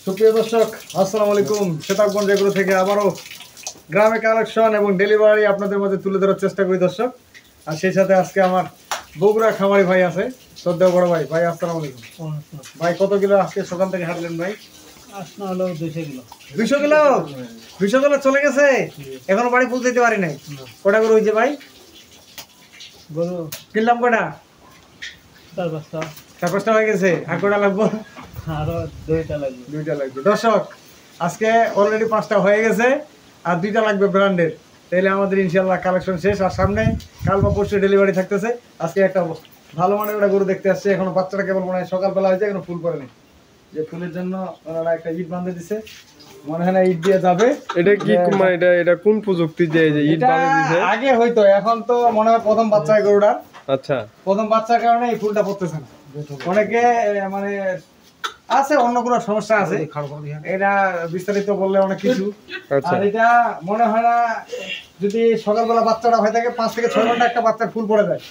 সুপ্রিয় দর্শক, আসসালামু আলাইকুম। সেতাবগঞ্জ এগুলো থেকে আবারও গ্রামে কালেকশন এবং ডেলিভারি আপনাদের মধ্যে তুলে ধরার চেষ্টা করি দর্শক। আর সেই সাথে আজকে আমার বগুড়া খামারি ভাই আছে, শ্রদ্ধেয় বড় ভাই। ভাই আসসালামু আলাইকুম। ভাই কত কিলো আজকে সকাল থেকে হাঁটলেন ভাই? 200 কিলো 200 কিলো চলে গেছে, এখনো বাড়ি পৌঁছে দিতে পারি নাই। কটা করে হয়েছে ভাই? কিনলাম কটা? 4-5টা হয়ে গেছে। আর কটা লাগবো? আরো 2টা লাগবে। দর্শক, আজকে অলরেডি 5টা হয়ে গেছে, আর 2টা লাগবে ব্র্যান্ডের। তাহলে আমাদের ইনশাল্লাহ কালেকশন শেষ। আর সামনে কাল বা পরশু ডেলিভারি থাকতেছে। আজকে একটা ভালো মানের একটা গরু দেখতে আসছে। এখনো বাচ্চাটা কেবল মনে হয় সকালবেলা হয়েছে, এখনো ফুল করেনি। যে ফুলের জন্য ওনারা একটা ইট বাঁধে দিছে, মনে হয় না ইট দিয়ে যাবে। এটা কি মানে এটা কোন প্রযুক্তি যে ইট বাঁধে দিছে? আগে হয়তো, এখন তো মনে হয় প্রথম বাচ্চা গরুটা। আচ্ছা, প্রথম বাচ্চার কারণে এই ফুলটা পড়তেছে না। অনেকে মানে আছে অন্য কোনো সমস্যা আছে, এটা বিস্তারিত বললে অনেক কিছু। আর এটা মনে হয় না, যদি সকালবেলা বাচ্চাটা হয়ে থাকে 5 থেকে 6 ঘন্টা একটা বাচ্চার ফুল পড়ে যায়।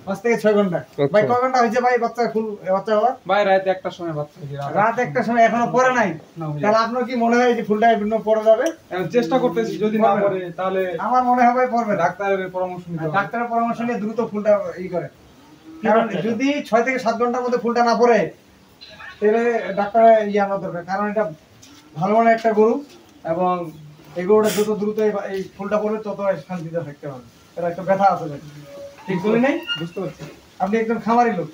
5 থেকে 6 ঘন্টা। ভাই কয় ঘন্টা হয়েছে ভাই বাচ্চার ফুল? বাচ্চা হওয়ার ভাই রাত 1টার সময় বাচ্চা, রাত 1টার সময় এখনো পড়ে নাই। তাহলে আপনার কি মনে হয় যে ফুলটা বিভিন্ন পড়ে যাবে? চেষ্টা করতেছি, যদি না পড়ে তাহলে আমার মনে হয় পড়বে। ডাক্তারের পরামর্শ নিতে হবে। ডাক্তারের পরামর্শ নিয়ে দ্রুত ফুলটা করে। কারণ যদি 6 থেকে 7 ঘন্টার মধ্যে ফুলটা না পড়ে, তাহলে ডাক্তারের আনার দরকার। কারণ এটা ভালো মানের একটা গরু, এবং এই গরুটা যত দ্রুত এই ফুলটা পড়বে তত শান্তিতে থাকতে হবে। এটা একটা ব্যথা আছে। ঠিক বলি নাই? বুঝতে পারছি। আপনি একজন খামারি লোক,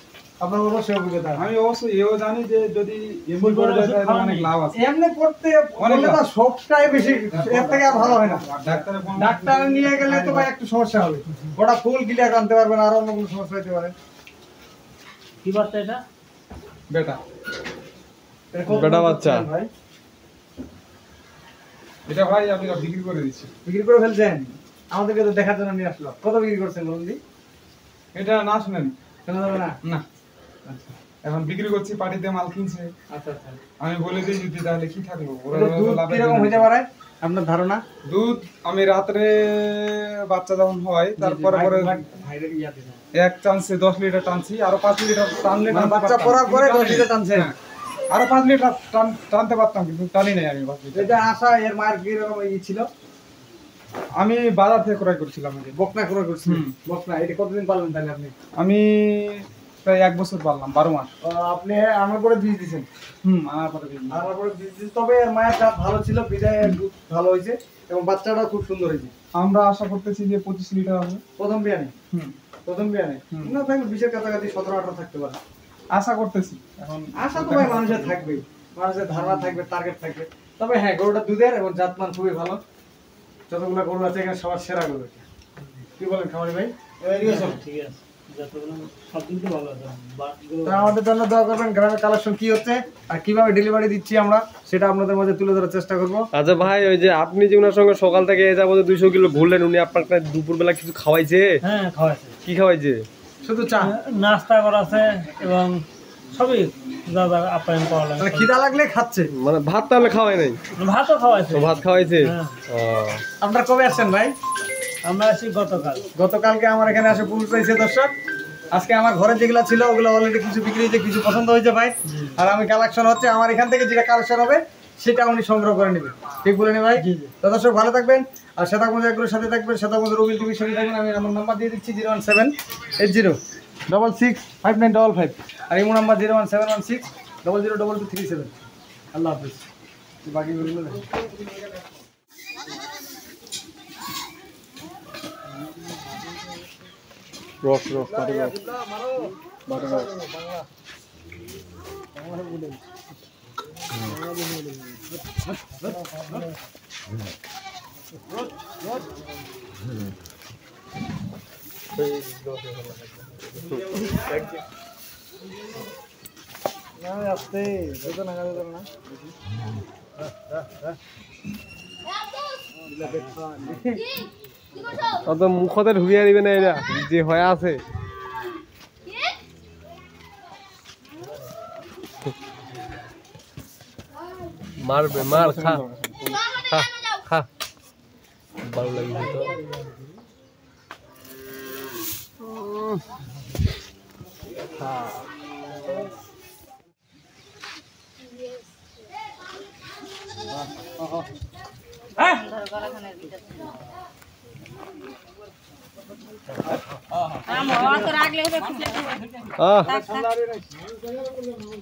আপনার অবশ্যই অভিজ্ঞতা। আমি অবশ্যই এও জানি যে যদি এমনি করে যায় তাহলে অনেক লাভ আছে। এমনি করতে অনেক শখটাই বেশি, এর থেকে আর ভালো হয় না। ডাক্তার নিয়ে গেলে তো ভাই একটু সমস্যা হবে। ওটা ফুল ক্লিয়ার আনতে পারবে না, আর অন্য কোনো সমস্যা হতে পারে। কি বাচ্চা এটা? বেটা বাচ্চা ভাই। এটা ভাই আমি বিক্রি করে দিচ্ছি। বিক্রি করে ফেলছেন? আমাদেরকে তো দেখার জন্য নিয়ে আসলো। কত বিক্রি করছেন বলুন দি? এটা না শুনেন শোনা যাবে না? না। আচ্ছা, এখন বিক্রি করছি, পার্টিতে মাল কিনছে। আচ্ছা আচ্ছা। আমি বলে দিই যদি, তাহলে কি থাকলো? দুধ কিরকম হইতে পারে আপনার ধারণা? দুধ আমি রাত্রে বাচ্চা যখন হয় তারপরে পরে 1 চান্সে 10 লিটার টানছি, আরো 5 লিটার টানলে বাচ্চা পড়ার পরে 10 লিটার টানছেন? আরো 5 লিটার টানতে পারতাম, কিন্তু টানি নাই আমি 5 লিটার। এটা আশা এর মায়ের কি রকম ছিল? আমি বাজার থেকে ক্রয় করছিলাম। বকনা ক্রয় করছিলেন? বকনা। এটা কতদিন পালন তাহলে আপনি? আমি প্রায় 1 বছর পাললাম, 12 মাস। আপনি আমার পরে বীজ দিয়েছেন? আমার পরে বীজ দিয়েছেন। তবে এর মায়ের জাত ভালো ছিল, বিদায় দুধ ভালো হয়েছে, এবং বাচ্চাটা খুব সুন্দর হয়েছে। আমরা আশা করতেছি যে 25 লিটার হবে প্রথম বিয়ানে। প্রথম বিয়ানে না থাকলে 20-এর কাছাকাছি 17-18 থাকতে পারে, আশা করতেছি। এখন আশা তো ভাই মানুষের থাকবেই, মানুষের ধারণা থাকবে, টার্গেট থাকবে। তবে হ্যাঁ, গরুটা দুধের এবং জাতমান খুবই ভালো। যতগুলো গরু আছে এখানে সবার সেরা গরু। কি বলেন খামারি ভাই? ঠিক আছে, আমাদের জন্য দোয়া করবেন। গ্রামের কালেকশন কি হচ্ছে আর কিভাবে ডেলিভারি দিচ্ছি আমরা, সেটা আপনাদের মধ্যে তুলে ধরার চেষ্টা করবো। আচ্ছা ভাই, ওই যে আপনি যে ওনার সঙ্গে সকাল থেকে এ যাবো 200 কিলো ঘুরলেন, উনি আপনাকে দুপুরবেলা কিছু খাওয়াইছে? হ্যাঁ, খাওয়াইছে। কি খাওয়াইছে? শুধু চা, নাস্তা করাছে এবং সবই যা যা আপ্যায়ন করা লাগে। মানে খিদা লাগলে খাচ্ছে, মানে ভাত তাহলে খাওয়াই নাই? ভাতও খাওয়াইছে। ভাত খাওয়াইছে। আপনারা কবে আসছেন ভাই? আমরা আসি গতকালকে আমার এখানে আসে পুল পাইছে দর্শক। আজকে আমার ঘরে যেগুলো ছিল ওগুলো অলরেডি কিছু বিক্রি হয়েছে, কিছু পছন্দ হয়েছে ভাই। আর আমি কালেকশন হচ্ছে আমার এখান থেকে যেটা কালেকশন হবে সেটা উনি সংগ্রহ করে নেবেন। ঠিক বলে নি ভাই? তো দর্শক ভালো থাকবেন, আর সেতাবগঞ্জ এগুলোর সাথে থাকবেন, সেতাবগঞ্জ রবিল টিভির সাথে থাকবেন। আমি আমার নাম্বার দিয়ে দিচ্ছি 01780665955, আর এই নাম্বার 01716002237। আল্লাহ হাফিজ। বাকি রস রস পাটি রস বাটা রস। আসতে না অত মুখতে ঢুকিয়ে দিবে না, এরা যে হয়ে আছে। মারবে, মার খা খা খা, ভালো লাগিছে তো।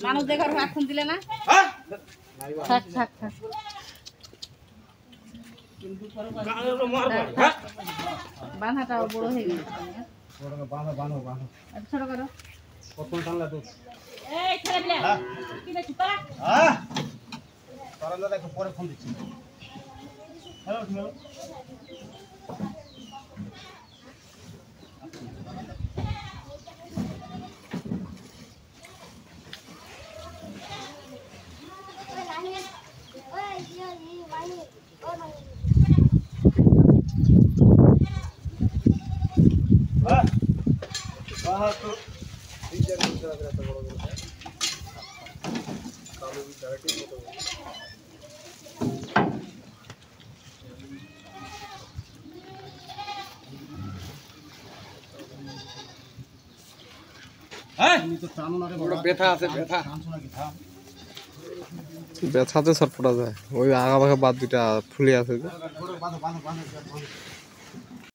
মানুষ দেখার এখন দিলে না থাক থাক থাক বাঁধাটাও বড় হয়ে গেছে ছোট করো পরে ফোন দিচ্ছি ব্যথাতে ছটফটা যায় ওই আগা বাঘা বাদ দুটা ফুলে আছে যে। বাঁধো বাঁধো বাঁধো